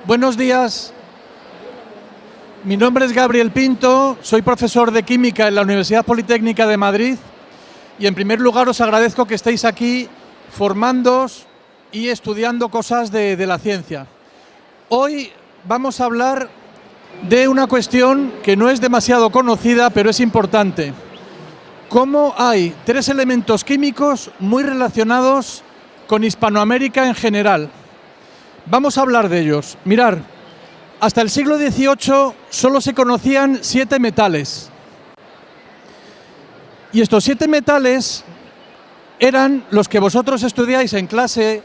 Buenos días, mi nombre es Gabriel Pinto, soy profesor de Química en la Universidad Politécnica de Madrid y en primer lugar os agradezco que estéis aquí formándoos y estudiando cosas de la ciencia. Hoy vamos a hablar de una cuestión que no es demasiado conocida, pero es importante. Cómo hay tres elementos químicos muy relacionados con Hispanoamérica en general. Vamos a hablar de ellos. Mirad, hasta el siglo XVIII solo se conocían 7 metales. Y estos 7 metales eran los que vosotros estudiáis en clase,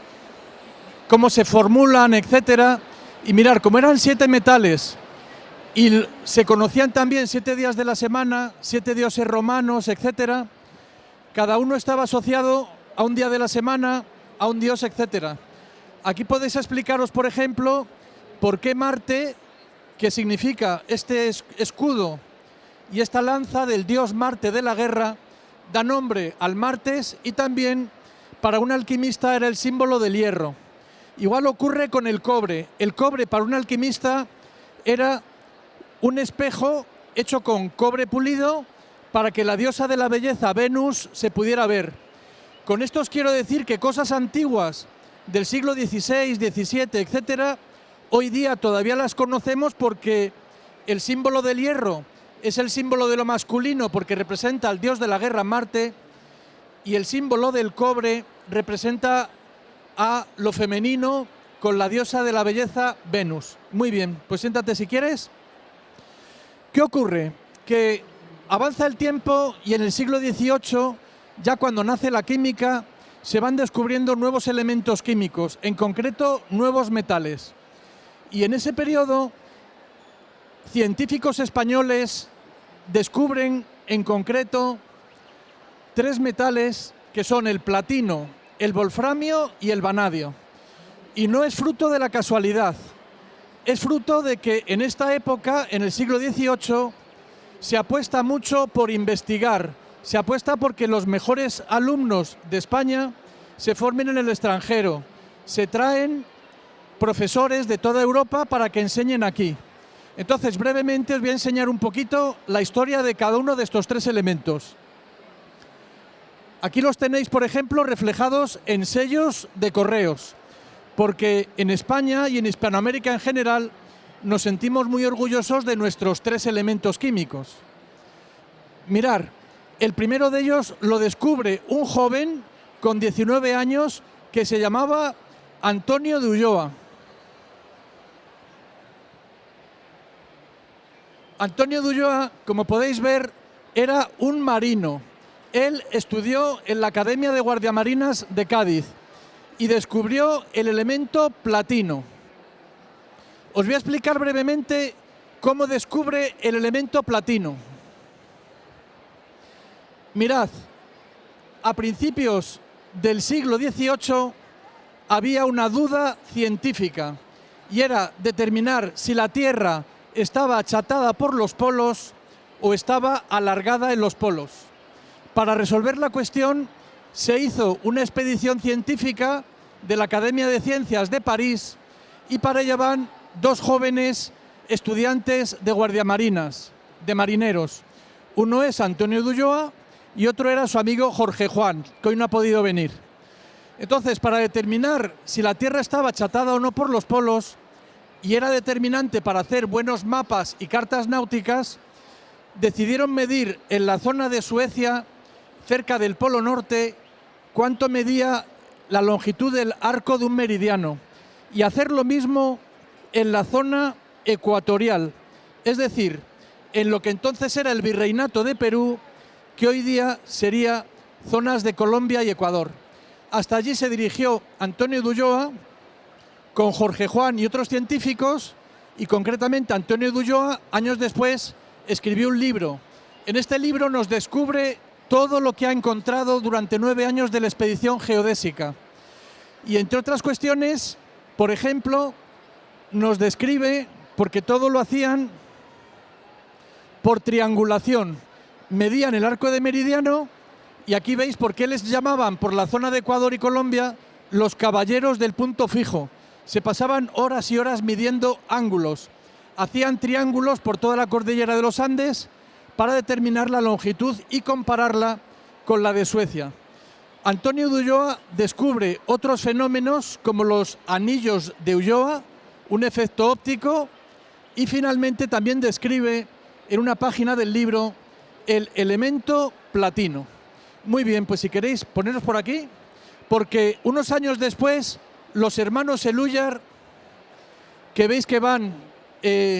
cómo se formulan, etcétera. Y mirad, como eran 7 metales y se conocían también 7 días de la semana, 7 dioses romanos, etcétera, cada uno estaba asociado a un día de la semana, a un dios, etcétera. Aquí podéis explicaros, por ejemplo, por qué Marte, que significa este escudo y esta lanza del dios Marte de la guerra, da nombre al martes, y también para un alquimista era el símbolo del hierro. Igual ocurre con el cobre. El cobre para un alquimista era un espejo hecho con cobre pulido para que la diosa de la belleza, Venus, se pudiera ver. Con esto os quiero decir que cosas antiguas del siglo XVI, XVII, etcétera, hoy día todavía las conocemos porque el símbolo del hierro es el símbolo de lo masculino porque representa al dios de la guerra, Marte, y el símbolo del cobre representa a lo femenino con la diosa de la belleza, Venus. Muy bien, pues siéntate si quieres. ¿Qué ocurre? Que avanza el tiempo y en el siglo XVIII, ya cuando nace la química, se van descubriendo nuevos elementos químicos, en concreto nuevos metales. Y en ese periodo, científicos españoles descubren en concreto 3 metales que son el platino, el wolframio y el vanadio. Y no es fruto de la casualidad, es fruto de que en esta época, en el siglo XVIII, se apuesta mucho por investigar. Se apuesta porque los mejores alumnos de España se formen en el extranjero. Se traen profesores de toda Europa para que enseñen aquí. Entonces, brevemente os voy a enseñar un poquito la historia de cada uno de estos 3 elementos. Aquí los tenéis, por ejemplo, reflejados en sellos de correos, porque en España y en Hispanoamérica en general nos sentimos muy orgullosos de nuestros 3 elementos químicos. Mirad. El primero de ellos lo descubre un joven con 19 años que se llamaba Antonio de Ulloa. Antonio de Ulloa, como podéis ver, era un marino. Él estudió en la Academia de Guardiamarinas de Cádiz y descubrió el elemento platino. Os voy a explicar brevemente cómo descubre el elemento platino. Mirad, a principios del siglo XVIII había una duda científica y era determinar si la Tierra estaba achatada por los polos o estaba alargada en los polos. Para resolver la cuestión se hizo una expedición científica de la Academia de Ciencias de París y para ella van 2 jóvenes estudiantes de guardiamarinas, de marineros. Uno es Antonio de Ulloa y otro era su amigo Jorge Juan, que hoy no ha podido venir. Entonces, para determinar si la Tierra estaba achatada o no por los polos, y era determinante para hacer buenos mapas y cartas náuticas, decidieron medir en la zona de Suecia, cerca del Polo Norte, cuánto medía la longitud del arco de un meridiano, y hacer lo mismo en la zona ecuatorial, es decir, en lo que entonces era el Virreinato de Perú, que hoy día sería zonas de Colombia y Ecuador. Hasta allí se dirigió Antonio de Ulloa con Jorge Juan y otros científicos, y concretamente Antonio de Ulloa, años después, escribió un libro. En este libro nos descubre todo lo que ha encontrado durante 9 años de la expedición geodésica. Y entre otras cuestiones, por ejemplo, nos describe, porque todo lo hacían por triangulación, medían el arco de meridiano, y aquí veis por qué les llamaban por la zona de Ecuador y Colombia los caballeros del punto fijo, Se pasaban horas y horas midiendo ángulos. Hacían triángulos por toda la cordillera de los Andes para determinar la longitud y compararla con la de Suecia. Antonio de Ulloa descubre otros fenómenos como los anillos de Ulloa, un efecto óptico, y finalmente también describe en una página del libro el elemento platino. Muy bien, pues si queréis poneros por aquí, porque unos años después los hermanos Elhuyar, que veis que van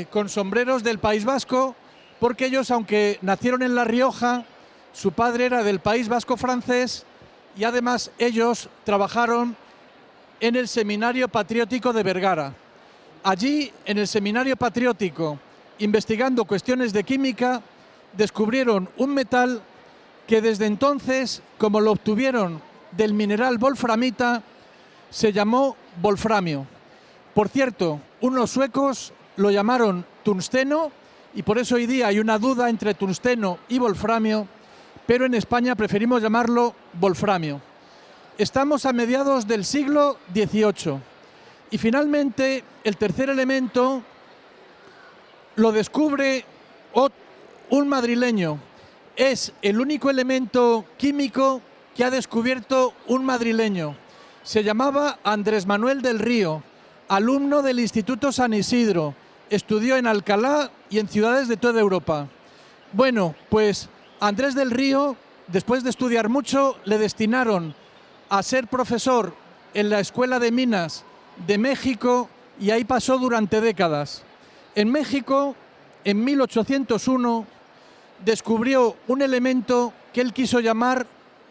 con sombreros del País Vasco, porque ellos, aunque nacieron en La Rioja, su padre era del País Vasco francés y además ellos trabajaron en el Seminario Patriótico de Vergara. Allí, en el Seminario Patriótico, investigando cuestiones de química, descubrieron un metal que desde entonces, como lo obtuvieron del mineral wolframita, se llamó wolframio. Por cierto, unos suecos lo llamaron tungsteno y por eso hoy día hay una duda entre tungsteno y wolframio, pero en España preferimos llamarlo wolframio. Estamos a mediados del siglo XVIII y finalmente el tercer elemento lo descubre un madrileño. Es el único elemento químico que ha descubierto un madrileño. Se llamaba Andrés Manuel del Río, alumno del Instituto San Isidro. Estudió en Alcalá y en ciudades de toda Europa. Bueno, pues Andrés del Río, después de estudiar mucho, le destinaron a ser profesor en la Escuela de Minas de México y ahí pasó durante décadas. En México, en 1801, descubrió un elemento que él quiso llamar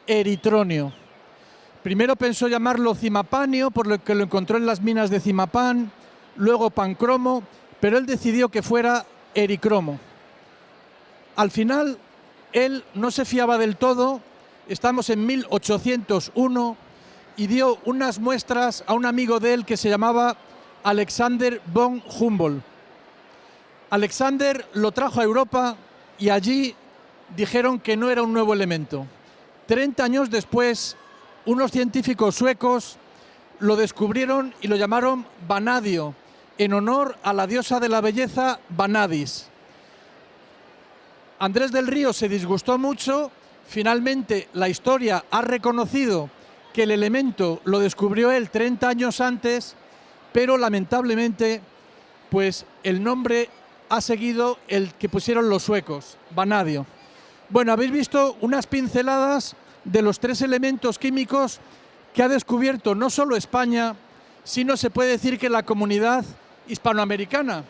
eritronio. Primero pensó llamarlo cimapanio, por lo que lo encontró en las minas de Zimapán, luego pancromo, pero él decidió que fuera ericromo. Al final, él no se fiaba del todo, estamos en 1801, y dio unas muestras a un amigo de él que se llamaba Alexander von Humboldt. Alexander lo trajo a Europa y allí dijeron que no era un nuevo elemento. 30 años después, unos científicos suecos lo descubrieron y lo llamaron vanadio, en honor a la diosa de la belleza Vanadis. Andrés del Río se disgustó mucho, finalmente la historia ha reconocido que el elemento lo descubrió él 30 años antes, pero lamentablemente pues el nombre ha seguido el que pusieron los suecos, vanadio. Bueno, habéis visto unas pinceladas de los tres elementos químicos que ha descubierto no solo España, sino se puede decir que la comunidad hispanoamericana,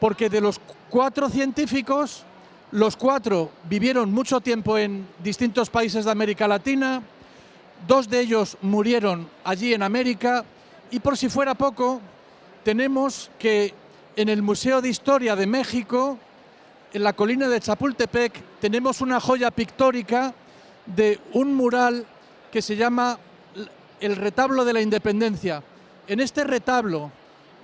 porque de los 4 científicos, los 4 vivieron mucho tiempo en distintos países de América Latina, 2 de ellos murieron allí en América y por si fuera poco, tenemos que en el Museo de Historia de México, en la colina de Chapultepec, tenemos una joya pictórica de un mural que se llama el Retablo de la Independencia. En este retablo,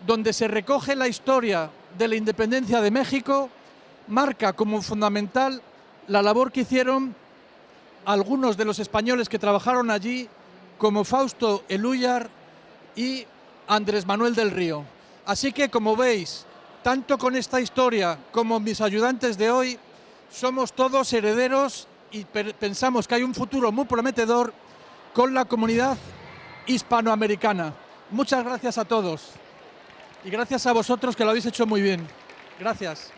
donde se recoge la historia de la independencia de México, marca como fundamental la labor que hicieron algunos de los españoles que trabajaron allí, como Fausto Elhuyar y Andrés Manuel del Río. Así que, como veis, tanto con esta historia como mis ayudantes de hoy, somos todos herederos y pensamos que hay un futuro muy prometedor con la comunidad hispanoamericana. Muchas gracias a todos y gracias a vosotros que lo habéis hecho muy bien. Gracias.